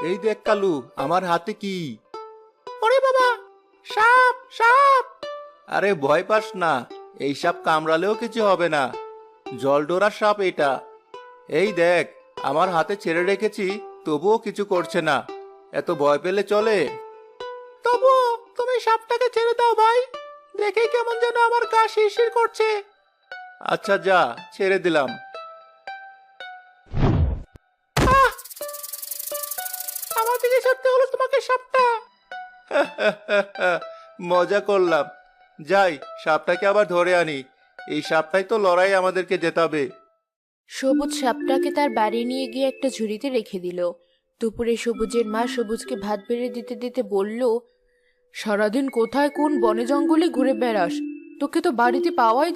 এই দেখ কালু, আমার হাতে কি? ওরে বাবা, সাপ সাপ! আরে ভয় পাস না, এই সাপ কামড়ালেও কিছু হবে না। জলডোরা সাপ এটা। এই দেখ, আমার হাতে ছেড়ে রেখেছি, তবুও কিছু করছে না। এত ভয় পেলে চলে? তবুও তুমি সাপটাকে ছেড়ে দাও ভাই, দেখে কেমন যেন আমার গা শিরশির করছে। আচ্ছা যা, ছেড়ে দিলাম। আমার দিকে ছাড়তে হলো তোমাকে সাপটা। মজা করলাম। যাই, সাপটাকে আবার ধরে আনি। এই সাপটাই তো লড়াই আমাদেরকে জেতাবে। সবুজ সাপটাকে তার বাড়ি নিয়ে গিয়ে একটা ঝুড়িতে রেখে দিল। দুপুরে সবুজের মা সবুজকে ভাত বেড়ে দিতে দিতে বলল, সারাদিন কোথায় কোন বনে জঙ্গলে ঘুরে বেড়াস, তোকে তো বাড়িতে পাওয়াই